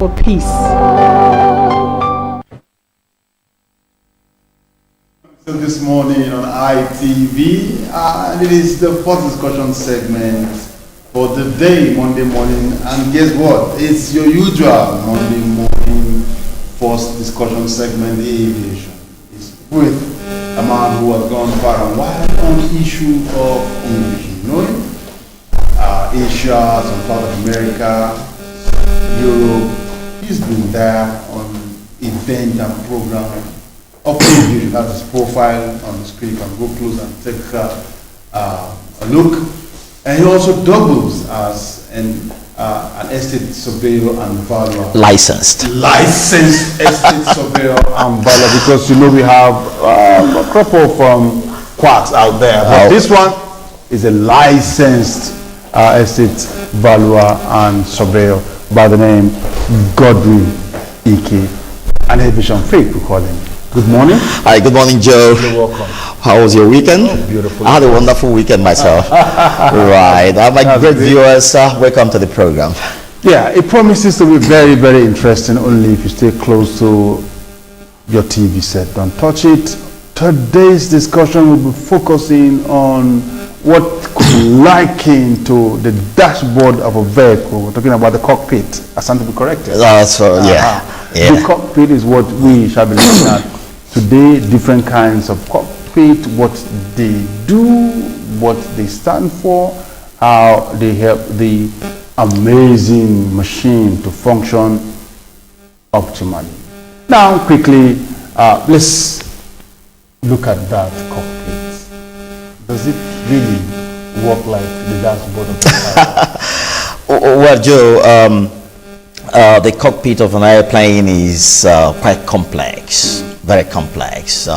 for peace. So this morning on ITV, and it is the fourth discussion segment for the day, Monday morning. And guess what? It's your usual Monday morning first discussion segment, aviation. It's with a man who has gone far and wide on the issue of innovation. You know him? Asia, some part of America, Europe. He's been there on event and program of aviation. That's his profile on the screen. You can go close and take a look. And he also doubles as an estate surveyor and valuer. Licensed Estate surveyor and valuer, because you know we have a couple from quacks out there. But this one is a licensed estate valuer and surveyor by the name Godwin Ike, an AviationFreak, we call him. Good morning. Hi, good morning, Joe. You're welcome. How was your weekend? Oh, beautiful. I had a wonderful weekend myself. Right. My great viewers, welcome to the program. Yeah, it promises to be very, very interesting only if you stay close to your TV set. Don't touch it. Today's discussion will be focusing on what could liken to the dashboard of a vehicle. We're talking about the cockpit. I stand to be corrected. Yeah. The cockpit is what we shall be looking at today. Different kinds of cockpit, what they do, what they stand for, how they help the amazing machine to function optimally. Now, quickly, let's look at that cockpit. Does it really work like the dashboard of the car? Well, Joe, the cockpit of an airplane is quite complex, very complex.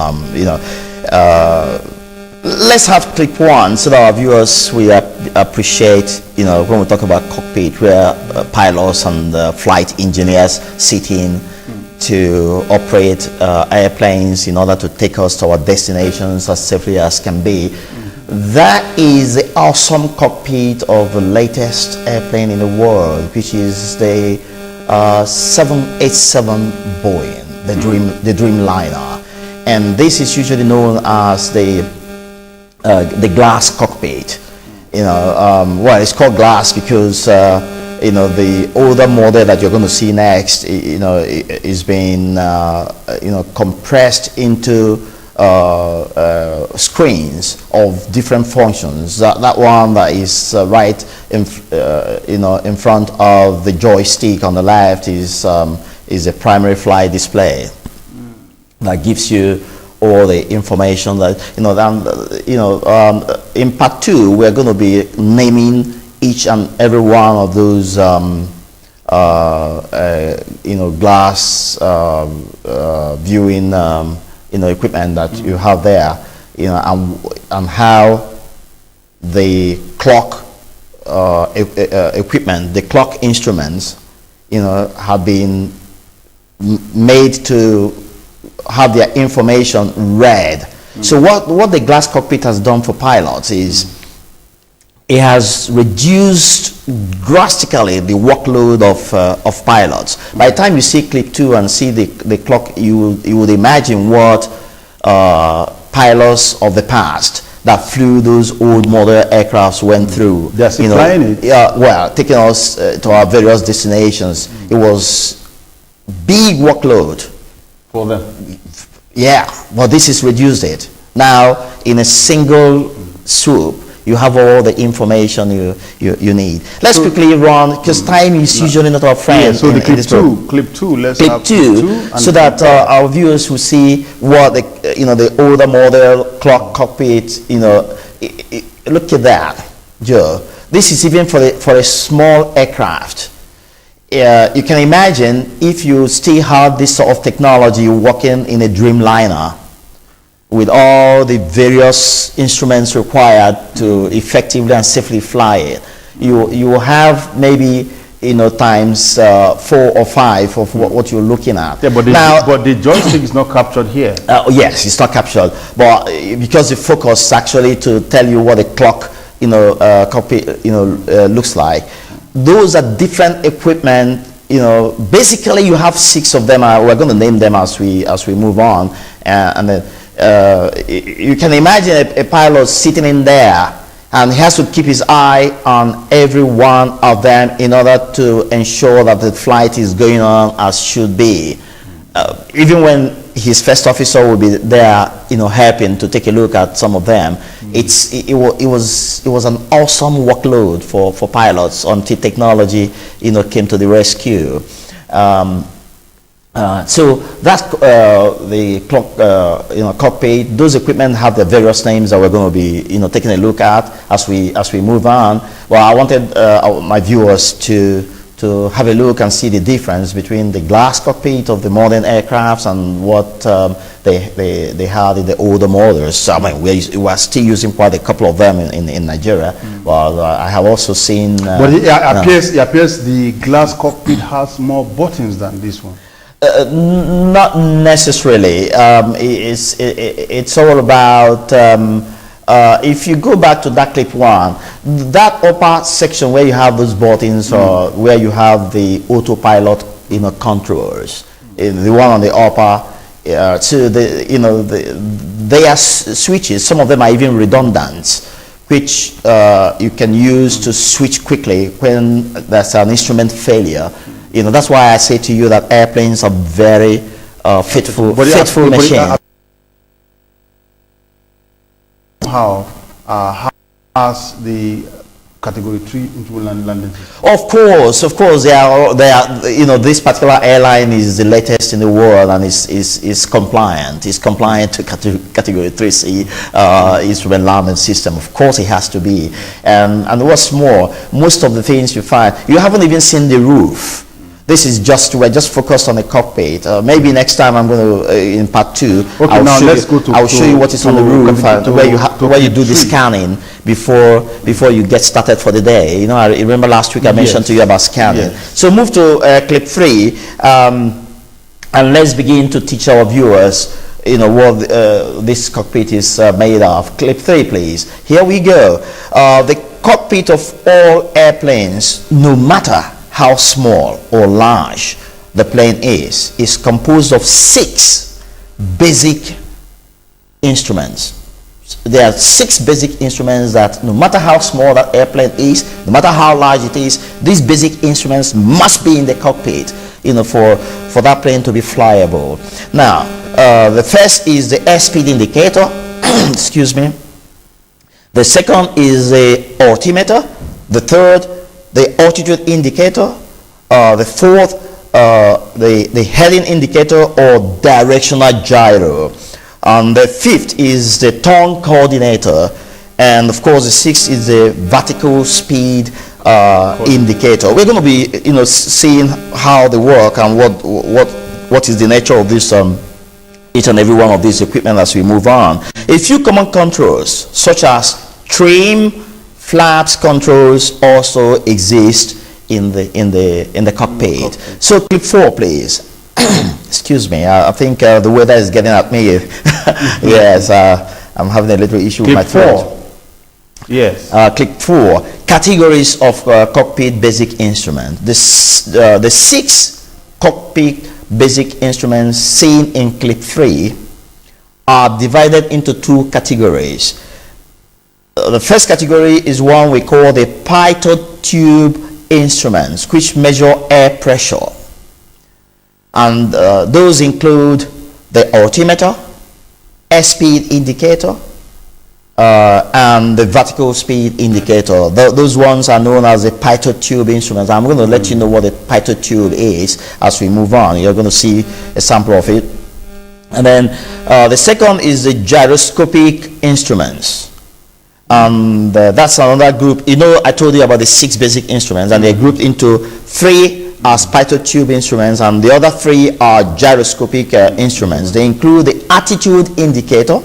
Let's have clip one so that our viewers will appreciate, when we talk about cockpit, where pilots and flight engineers sit in to operate airplanes in order to take us to our destinations as safely as can be. That is the awesome cockpit of the latest airplane in the world, which is the 787 Boeing, the Dreamliner, and this is usually known as the glass cockpit. Well, it's called glass because the older model that you're going to see next, is being compressed into screens of different functions. That one that is right in front of the joystick on the left is a primary flight display that gives you all the information that in part two we're going to be naming each and every one of those glass viewing equipment that you have there, and how the clock equipment, the clock instruments, have been made to have their information read. So what the glass cockpit has done for pilots is it has reduced drastically the workload of pilots. By the time you see clip 2 and see the clock, you would imagine what pilots of the past that flew those old model aircrafts went through. They're supplying it. Yeah, well, taking us to our various destinations. It was big workload for them. Yeah, well, this has reduced it. Now, in a single swoop, you have all the information you need. Let's quickly run, because time is usually not our friend. Yeah, so the clip two, let's have clip two, so that our viewers will see what the older model clock cockpit. Look at that, Joe. This is even for a small aircraft. You can imagine if you still have this sort of technology working in a Dreamliner with all the various instruments required to effectively and safely fly it. You will have maybe times 4 or 5 of what you're looking at. Yeah, but the joystick is not captured here. Yes, it's not captured, but because the focus is actually to tell you what the clock cockpit looks like. Those are different equipment you know, basically you have 6 of them. We're going to name them as we move on, and then you can imagine a pilot sitting in there, and he has to keep his eye on every one of them in order to ensure that the flight is going on as should be. Even when his first officer will be there, you know, helping to take a look at some of them. It was an awesome workload for pilots until technology, you know, came to the rescue. So that's the cockpit. Those equipment have the various names that we're going to be, you know, taking a look at as we move on. Well, I wanted my viewers to have a look and see the difference between the glass cockpit of the modern aircrafts and what they had in the older models. So, I mean, we are still using quite a couple of them in Nigeria. Well, I have also seen. But it appears the glass cockpit has more buttons than this one. Not necessarily. It's all about. If you go back to that clip 1, that upper section where you have those buttons, or where you have the autopilot, you know, controls, the one on the upper, so they are switches. Some of them are even redundant, which you can use to switch quickly when there's an instrument failure. You know, that's why I say to you that airplanes are very faithful machines. How has the Category 3 into landing system? Of course, they are. You know, this particular airline is the latest in the world and is compliant. It's compliant to Category 3C instrument landing system. Of course, it has to be. And what's more, most of the things you find, you haven't even seen the roof. This is we're just focused on the cockpit. Maybe next time I'm going to, in part 2, okay, I'll show you what is on the roof, where you do the scanning before you get started for the day. You know, I remember last week I mentioned to you about scanning. Yes. So move to clip 3, and let's begin to teach our viewers, you know, what this cockpit is made of. Clip 3, please. Here we go. The cockpit of all airplanes, no matter how small or large the plane is composed of 6 basic instruments. There are 6 basic instruments that no matter how small that airplane is, no matter how large it is, these basic instruments must be in the cockpit, you know, for that plane to be flyable. Now, the first is the airspeed indicator. Excuse me. The second is the altimeter. The third, the altitude indicator. The fourth, the heading indicator or directional gyro. And the fifth is the turn coordinator. And of course, the sixth is the vertical speed indicator. We're going to be, you know, seeing how they work and what is the nature of this each and every one of these equipment as we move on. A few common controls such as trim, flaps controls also exist in the cockpit. So clip 4, please. Excuse me, I think the weather is getting at me. Yes, I'm having a little issue with my throat. Yes. Clip 4, categories of cockpit basic instrument. The 6 cockpit basic instruments seen in clip 3 are divided into 2 categories. The first category is one we call the pitot tube instruments, which measure air pressure, and those include the altimeter, airspeed indicator, and the vertical speed indicator. Those ones are known as the pitot tube instruments. I'm going to let you know what a pitot tube is as we move on. You're going to see a sample of it. And then the second is the gyroscopic instruments. That's another group. You know, I told you about the 6 basic instruments, and they're grouped into 3 as pitot tube instruments, and the other 3 are gyroscopic instruments. They include the attitude indicator,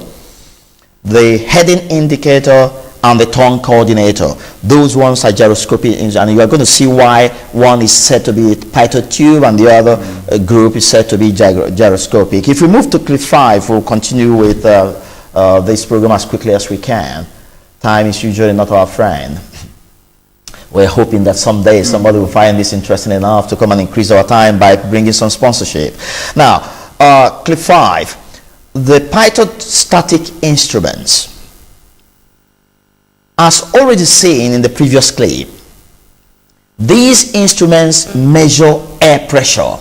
the heading indicator, and the turn coordinator. Those ones are gyroscopic, and you are going to see why one is said to be pitot tube and the other group is said to be gyroscopic. If we move to clip 5, we'll continue with this program as quickly as we can. Time is usually not our friend. We're hoping that someday somebody will find this interesting enough to come and increase our time by bringing some sponsorship. Now, clip 5, the Python static instruments. As already seen in the previous clip, these instruments measure air pressure.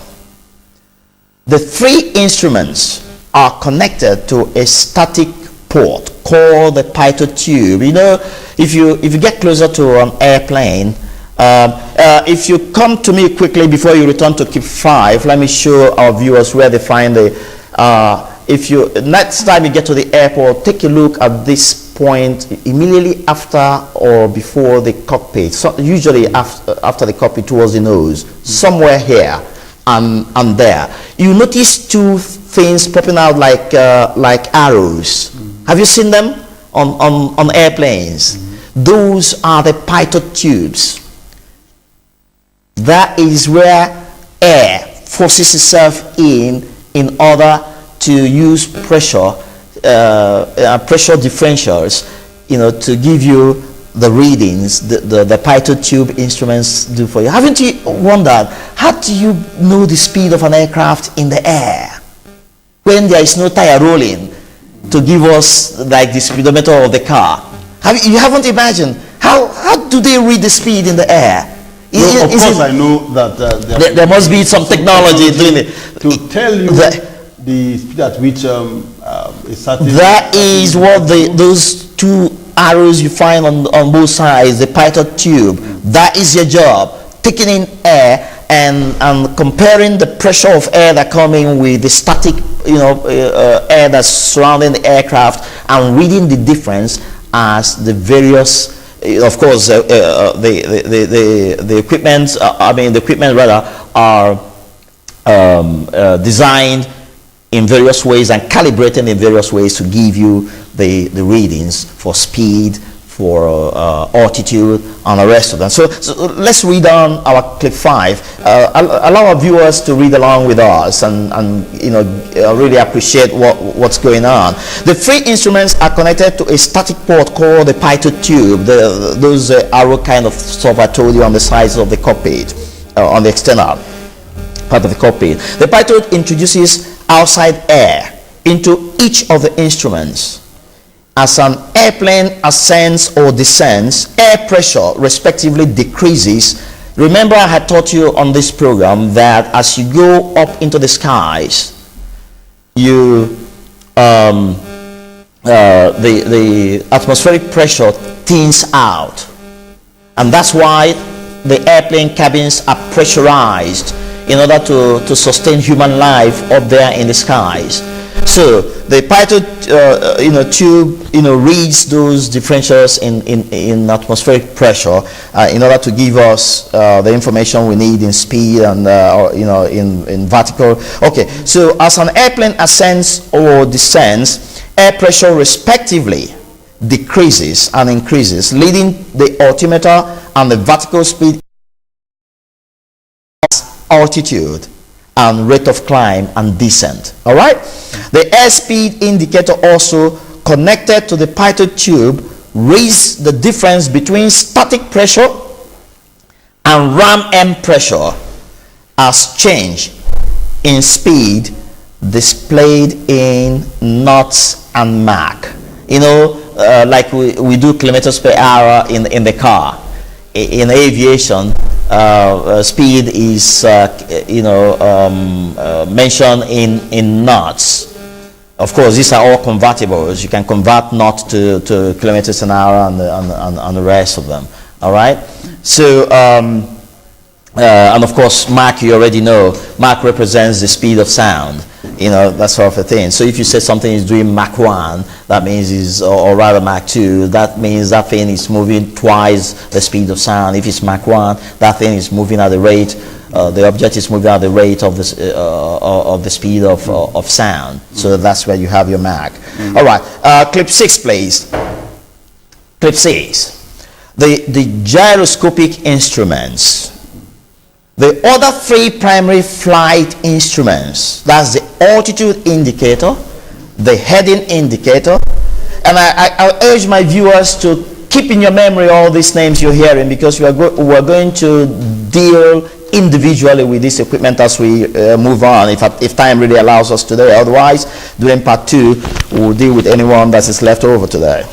The 3 instruments are connected to a static port called the Python tube. You know, if you get closer to an airplane, if you come to me quickly before you return to clip 5, let me show our viewers where they find the next time you get to the airport, take a look at this point immediately after or before the cockpit. So usually after the cockpit, towards the nose, somewhere here and there. You notice 2 things popping out like arrows. Have you seen them on airplanes? Those are the Python tubes. That is where air forces itself in order to use pressure differentials, you know, to give you the readings the Python tube instruments do for you. Haven't you wondered, how do you know the speed of an aircraft in the air when there is no tire rolling to give us like the speedometer of the car? You haven't imagined how do they read the speed in the air? No, of course I know that there must be some technology doing it to tell you the speed at which a certain... That is what those 2 arrows you find on both sides, the Python tube. That is your job, taking in air and comparing the pressure of air that come in with the static, you know, air that's surrounding the aircraft, and reading the difference as the various, of course, the equipment, the equipment rather, are designed in various ways and calibrated in various ways to give you the readings for speed, for altitude, and the rest of them. So let's read on our clip 5. Allow our viewers to read along with us and you know, really appreciate what's going on. The 3 instruments are connected to a static port called the Python tube. Those arrow kind of stuff I told you on the sides of the cockpit, on the external part of the cockpit. The Python introduces outside air into each of the instruments. As an airplane ascends or descends, air pressure respectively decreases. Remember, I had taught you on this program that as you go up into the skies, the atmospheric pressure thins out, and that's why the airplane cabins are pressurized in order to sustain human life up there in the skies. So the Python tube reads those differentials in atmospheric pressure in order to give us the information we need in speed and in vertical. Okay, so as an airplane ascends or descends, air pressure respectively decreases and increases, leading the altimeter and the vertical speed, altitude, and rate of climb and descent. All right, the airspeed indicator also connected to the Python tube reads the difference between static pressure and ram end pressure as change in speed displayed in knots and Mach. You know, like we do kilometers per hour in the car. In aviation, speed is mentioned in knots. Of course, these are all convertibles. You can convert knots to kilometers an hour and the rest of them. All right. So and of course, Mach, you already know, Mach represents the speed of sound. You know, that sort of a thing. So if you say something is doing Mach 1, that means or rather Mach 2, that means that thing is moving twice the speed of sound. If it's Mach 1, that thing is moving at the rate, the object is moving at the rate of the speed of sound. So that's where you have your Mach. All right, clip 6, please. Clip 6. The gyroscopic instruments. The other 3 primary flight instruments, that's the altitude indicator, the heading indicator, and I urge my viewers to keep in your memory all these names you're hearing, because we're going to deal individually with this equipment as we move on, if time really allows us today. Otherwise, during part 2, we'll deal with anyone that is left over today.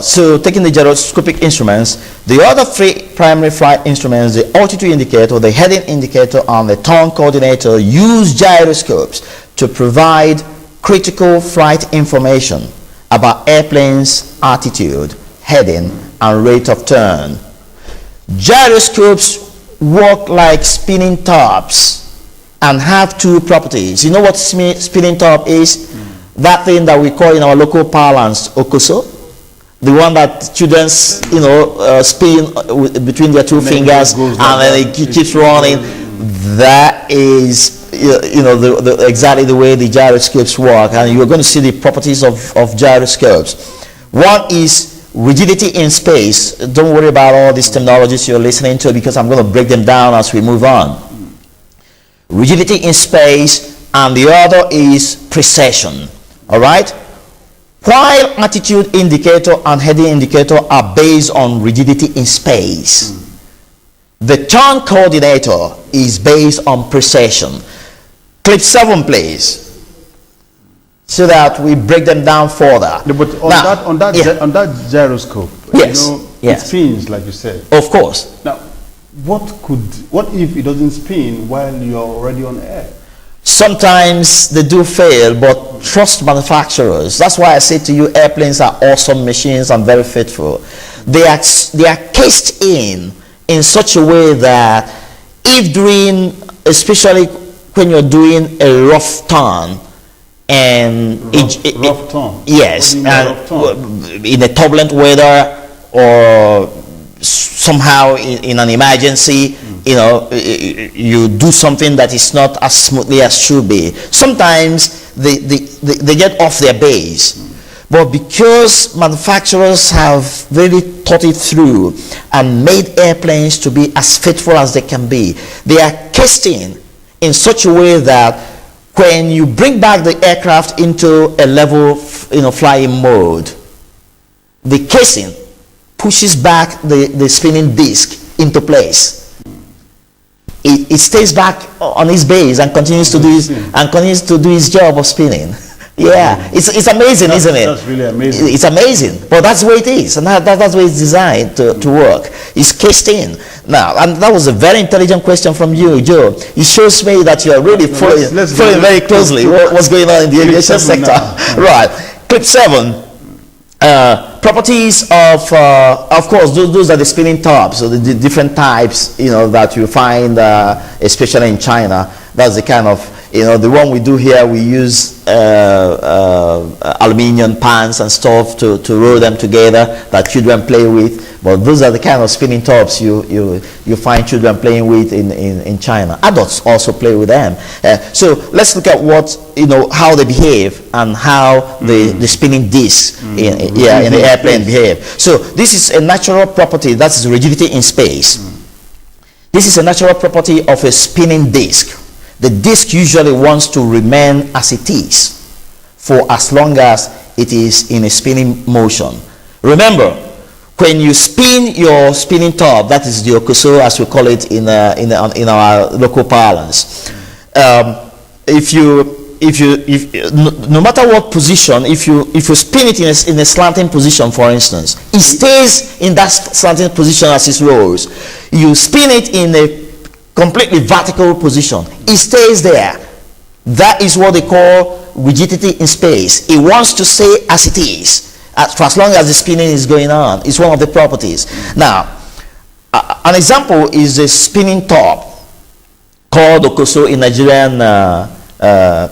So taking the gyroscopic instruments, the other 3 primary flight instruments, the altitude indicator, the heading indicator, and the turn coordinator, use gyroscopes to provide critical flight information about airplanes' altitude, heading, and rate of turn. Gyroscopes work like spinning tops and have 2 properties. You know what spinning top is? That thing that we call in our local parlance okoso, the one that children, spin between their 2 fingers, and then it keeps running. That is, exactly the way the gyroscopes work, and you're going to see the properties of gyroscopes. One is rigidity in space. Don't worry about all these terminologies you're listening to, because I'm going to break them down as we move on. Rigidity in space, and the other is precession. All right? While attitude indicator and heading indicator are based on rigidity in space, the turn coordinator is based on precession. Clip 7, please, so that we break them down further. No, but on that gyroscope, yes, it spins, like you said. Of course. Now, what if it doesn't spin while you're already on air? Sometimes they do fail, but trust manufacturers. That's why I say to you, airplanes are awesome machines and very faithful. They are cased in such a way that if especially when you're doing a rough turn, and rough turn? Yes, and in a turbulent weather, or somehow in an emergency, you do something that is not as smoothly as should be. Sometimes they get off their base. But because manufacturers have really thought it through and made airplanes to be as faithful as they can be, they are cased in such a way that when you bring back the aircraft into a level flying mode, the casing pushes back the spinning disc into place. It stays back on its base and continues to do its job of spinning. Yeah, it's amazing, isn't it? That's really amazing. It's amazing, but that's the way it is, and that's the way it's designed to work. It's cased in. Now, and that was a very intelligent question from you, Joe. It shows me that you're really following very closely what's going on in the aviation sector. Right. Clip 7. Properties of course, those are the spinning tops, so the different types, that you find, especially in China. That's the kind of, the one we do here, we use aluminium pans and stuff to roll them together that children play with. But those are the kind of spinning tops you find children playing with in China. Adults also play with them. So let's look at how they behave and how the spinning discs in the airplane behave. So this is a natural property, that's rigidity in space. This is a natural property of a spinning disc. The disc usually wants to remain as it is for as long as it is in a spinning motion. Remember, when you spin your spinning top, that is the okoso as we call it in our local parlance. No matter what position, if you spin it in a slanting position, for instance, it stays in that slanting position as it rolls. You spin it in a completely vertical position, it stays there. That is what they call rigidity in space. It wants to stay as it is for as long as the spinning is going on. It's one of the properties. Now, an example is a spinning top called okoso in Nigerian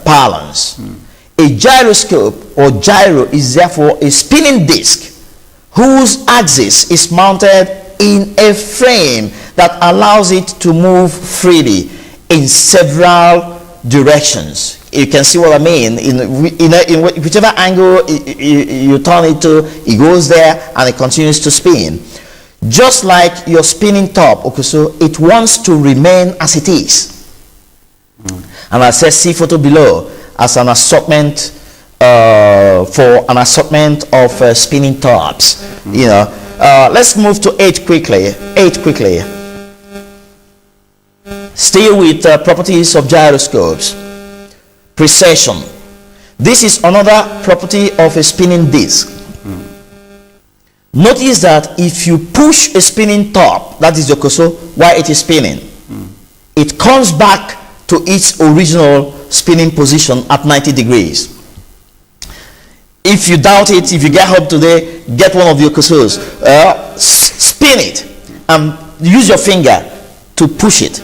parlance. A gyroscope or gyro is therefore a spinning disc whose axis is mounted in a frame that allows it to move freely in several directions. You can see what I mean. In whichever angle you turn it to, it goes there and it continues to spin. Just like your spinning top, okay, so it wants to remain as it is. And I said, see photo below as an assortment for an assortment of spinning tops. You know, let's move to 8 quickly. 8 quickly. Still with properties of gyroscopes. Precession. This is another property of a spinning disc. Notice that if you push a spinning top, that is your koso, while it is spinning, it comes back to its original spinning position at 90 degrees. If you doubt it, if you get home today, get one of your kosos, spin it, and use your finger to push it.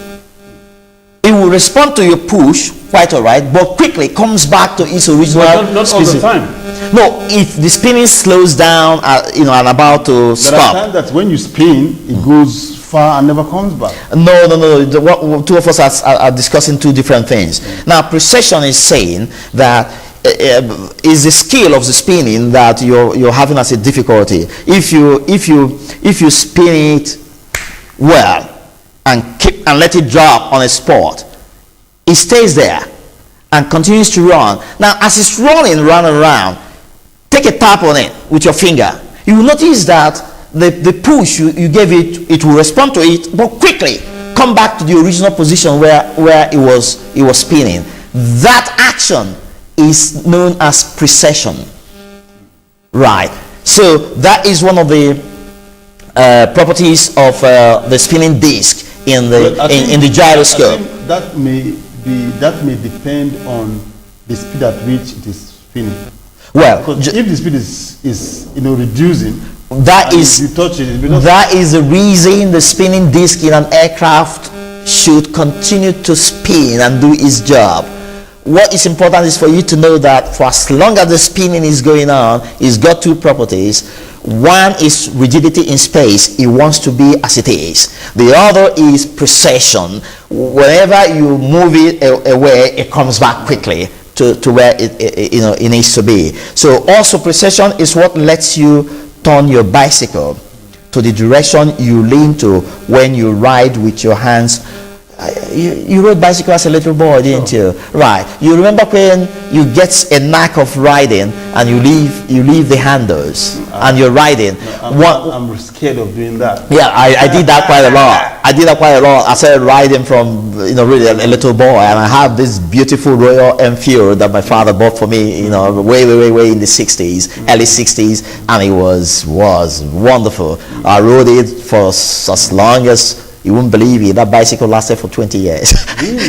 It will respond to your push, quite alright, but quickly comes back to its original. Well, not all the time. No, if the spinning slows down, you know, and about to stop. There are times that when you spin, it goes far and never comes back. No. Two of us are discussing two different things. Now, precession is saying that is the skill of the spinning that you're having as a difficulty. If you spin it well and let it drop on a spot, it stays there and continues to run. Now, as it's running round and round, take a tap on it with your finger. You will notice that the push you gave it will respond to it, but quickly come back to the original position where it was spinning. That action is known as precession. Right. So that is one of the properties of the spinning disc in the gyroscope. I think that may depend on the speed at which it is spinning. Well, because if the speed is reducing, that is you touch it, that is the reason the spinning disc in an aircraft should continue to spin and do its job. What is important is for you to know that for as long as the spinning is going on, it's got two properties. One is rigidity in space. It wants to be as it is. The other is precession. Whenever you move it away, it comes back quickly to where it needs to be. So also precession is what lets you turn your bicycle to the direction you lean to when you ride with your hands. You rode bicycle as a little boy, didn't you? Right. You remember when you get a knack of riding and you leave the handles and you're riding. I'm scared of doing that. Yeah, I did that quite a lot. I started riding from really a little boy, and I have this beautiful Royal Enfield that my father bought for me, way in the 60s, early 60s, and it was wonderful. I rode it for as long as you wouldn't believe it. That bicycle lasted for 20 years.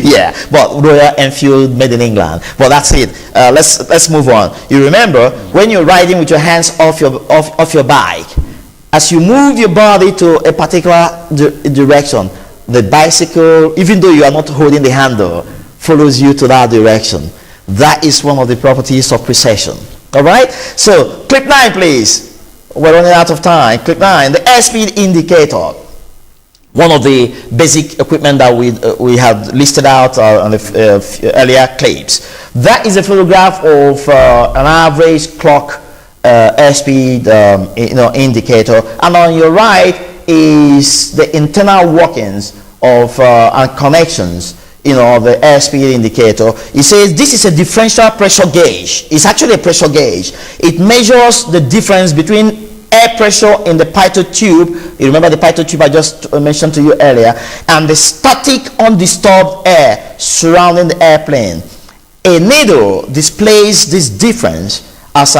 Yeah, but Royal Enfield made in England. But that's it. Let's move on. You remember when you're riding with your hands off your bike, as you move your body to a particular direction, the bicycle, even though you are not holding the handle, follows you to that direction. That is one of the properties of precession. All right. So clip 9, please. We're running out of time. Clip 9. The airspeed indicator. One of the basic equipment that we have listed out on the earlier clips. That is a photograph of an average clock airspeed indicator, and on your right is the internal workings of and connections of the airspeed indicator. It says this is a differential pressure gauge. It's actually a pressure gauge. It measures the difference between air pressure in the pitot tube. You remember the pitot tube I just mentioned to you earlier, and the static undisturbed air surrounding the airplane. A needle displays this difference as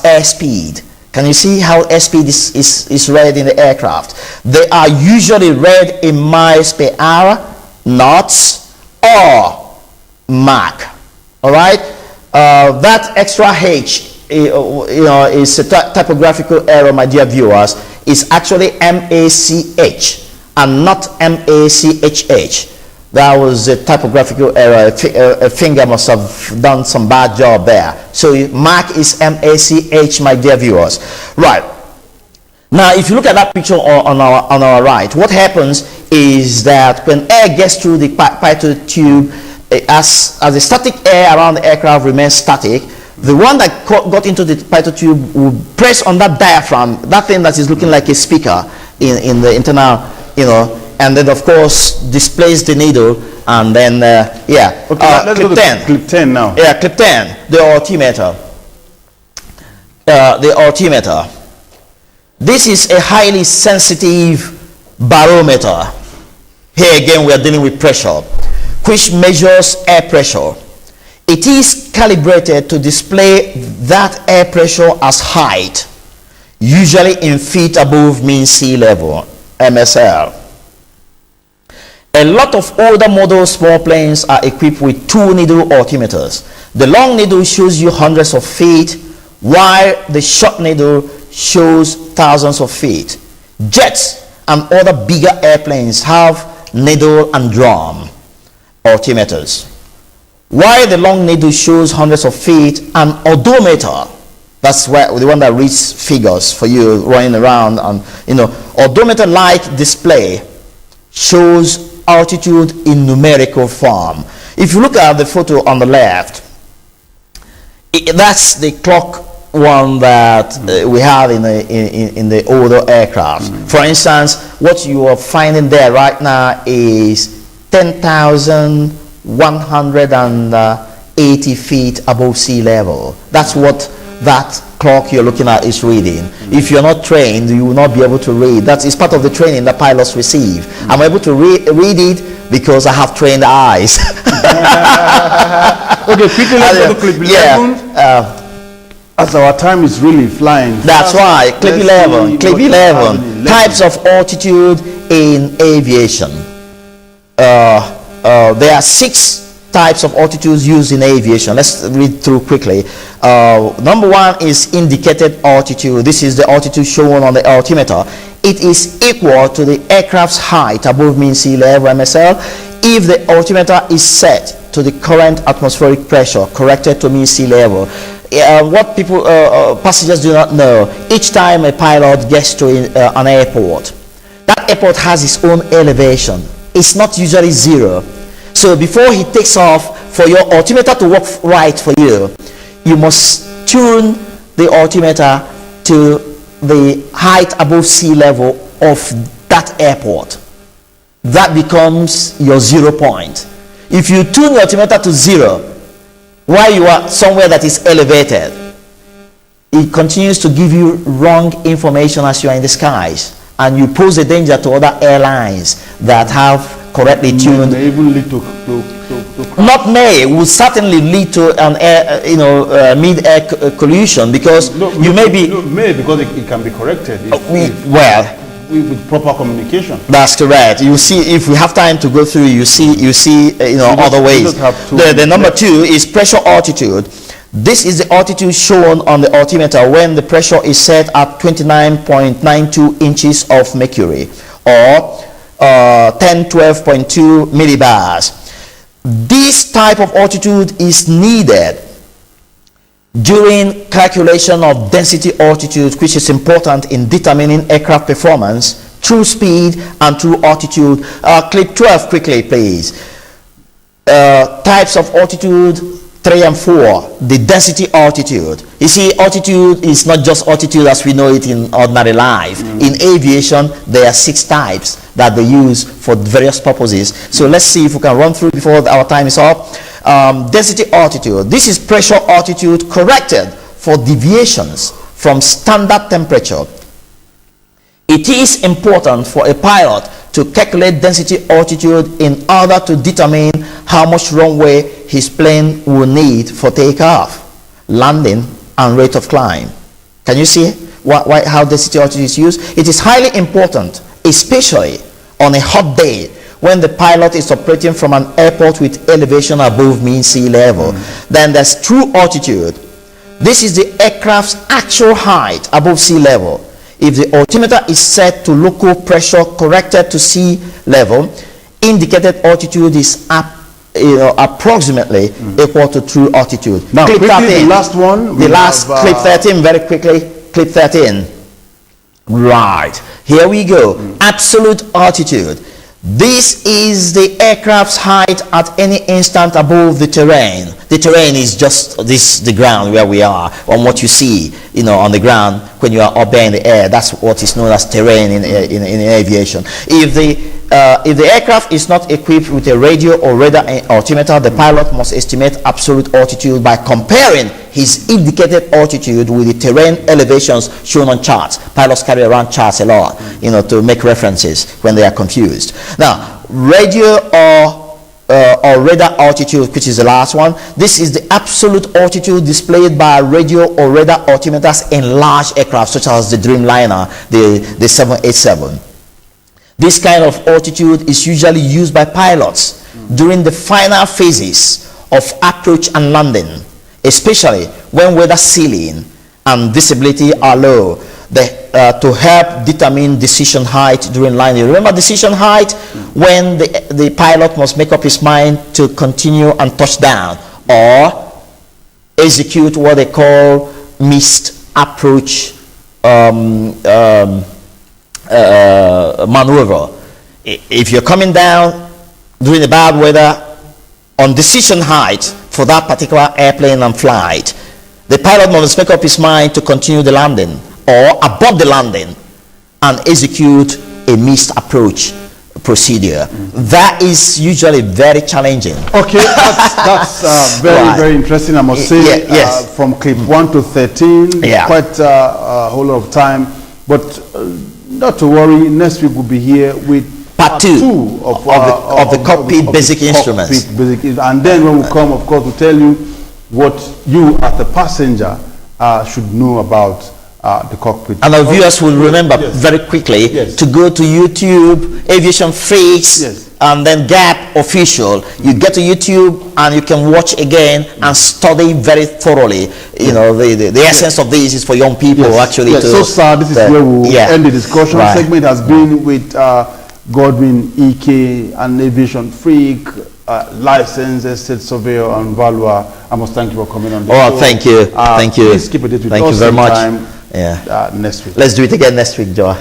airspeed. Can you see how airspeed is read in the aircraft? They are usually read in miles per hour, knots, or Mach. All right. That extra H, is a typographical error, my dear viewers. Is actually MACH and not MACHH. That was a typographical error. A finger must have done some bad job there. So Mach is MACH, my dear viewers. Right. Now, if you look at that picture on our right, what happens is that when air gets through the pitot tube, as the static air around the aircraft remains static, the one that got into the pitot tube will press on that diaphragm, that thing that is looking like a speaker in the internal, and then of course displace the needle, and then Okay, let's go to clip 10 now. Yeah, clip 10, the altimeter. the altimeter. This is a highly sensitive barometer. Here again we are dealing with pressure, which measures air pressure. It is calibrated to display that air pressure as height, usually in feet above mean sea level, MSL. A lot of older model small planes are equipped with 2-needle altimeters. The long needle shows you hundreds of feet, while the short needle shows thousands of feet. Jets and other bigger airplanes have needle and drum altimeters. While the long needle shows hundreds of feet, an odometer, that's where the one that reads figures for you running around, and odometer-like display shows altitude in numerical form. If you look at the photo on the left, that's the clock one that we have in the older aircraft. For instance, what you are finding there right now is 10,180 feet above sea level. That's what that clock you're looking at is reading. If you're not trained, you will not be able to read. That is part of the training that pilots receive. I'm able to read it because I have trained eyes. Okay, quickly let's go to clip 11. As our time is really flying. That's right. Clip 11. Clip 11. Types of altitude in aviation. There are 6 types of altitudes used in aviation. Let's read through quickly. Number 1 is indicated altitude. This is the altitude shown on the altimeter. It is equal to the aircraft's height above mean sea level, MSL, if the altimeter is set to the current atmospheric pressure corrected to mean sea level. What passengers do not know, each time a pilot gets to an airport, that airport has its own elevation. It's not usually 0. So before he takes off, for your altimeter to work right for you, you must tune the altimeter to the height above sea level of that airport. That becomes your 0 point. If you tune your altimeter to 0 while you are somewhere that is elevated, it continues to give you wrong information as you are in the skies, and you pose a danger to other airlines that have correctly tuned. May even lead to Not may, will certainly lead to an mid-air collision, because may because it can be corrected with proper communication. That's correct. You see, if we have time to go through, you see other ways. The number 2 is pressure altitude. This is the altitude shown on the altimeter when the pressure is set at 29.92 inches of mercury, or 1012.2 millibars. This type of altitude is needed during calculation of density altitude, which is important in determining aircraft performance through speed and through altitude. Clip 12 quickly, please. Types of altitude 3 and 4, the density altitude. You see, altitude is not just altitude as we know it in ordinary life. In aviation, there are 6 types that they use for various purposes. So let's see if we can run through before our time is up. Density altitude. This is pressure altitude corrected for deviations from standard temperature. It is important for a pilot to calculate density altitude in order to determine how much runway his plane will need for takeoff, landing, and rate of climb. Can you see how density altitude is used? It is highly important, especially on a hot day when the pilot is operating from an airport with elevation above mean sea level. Then there's true altitude. This is the aircraft's actual height above sea level. If the altimeter is set to local pressure corrected to sea level, indicated altitude is approximately equal to true altitude. Now, clip quickly, 13. the last one. The last clip 13, very quickly. Clip 13. Right. Here we go. Absolute altitude. This is the aircraft's height at any instant above the terrain. The terrain is just the ground where we are, on what you see, on the ground when you are up there in the air. That's what is known as terrain in aviation. If the aircraft is not equipped with a radio or radar altimeter, the pilot must estimate absolute altitude by comparing his indicated altitude with the terrain elevations shown on charts. Pilots carry around charts a lot, to make references when they are confused. Now, radio or radar altitude, which is the last one. This is the absolute altitude displayed by radio or radar altimeters in large aircraft, such as the Dreamliner, the 787. This kind of altitude is usually used by pilots during the final phases of approach and landing, especially when weather ceiling and visibility are low, to help determine decision height during landing. Remember decision height? When the pilot must make up his mind to continue and touch down or execute what they call missed approach maneuver. If you're coming down during the bad weather on decision height for that particular airplane and flight, the pilot must make up his mind to continue the landing or abort the landing and execute a missed approach procedure. That is usually very challenging. Okay, that's very, right. Very interesting, I must say. Yes. From clip 1 to 13, quite a whole lot of time. But not to worry, next week we'll be here with part two of the CockPit basic instruments. And then when we come, of course, we'll tell you what you as the passenger should know about the cockpit. And our viewers will remember very quickly to go to YouTube, AviationFreaks, and then Gap Official. You get to YouTube and you can watch again and study very thoroughly. The essence of this is for young people actually. So, sir, this is where we'll end the discussion. Segment has been with Godwin Ike, an aviation freak, licensed estate surveyor and valuer. I must thank you for coming on the show. Thank you. Thank you. Please keep a date with us. Thank you very much. Next week. Let's do it again next week, Joe.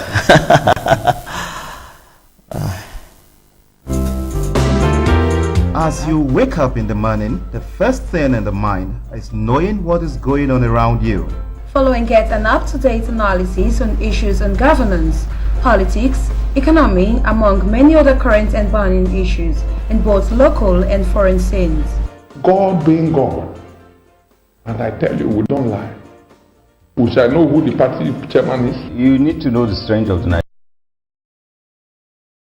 As you wake up in the morning, the first thing in the mind is knowing what is going on around you. Follow and get an up-to-date analysis on issues on governance, politics, economy, among many other current and burning issues in both local and foreign scenes. God being God, and I tell you, we don't lie. We shall know who the party chairman is. You need to know the strength of the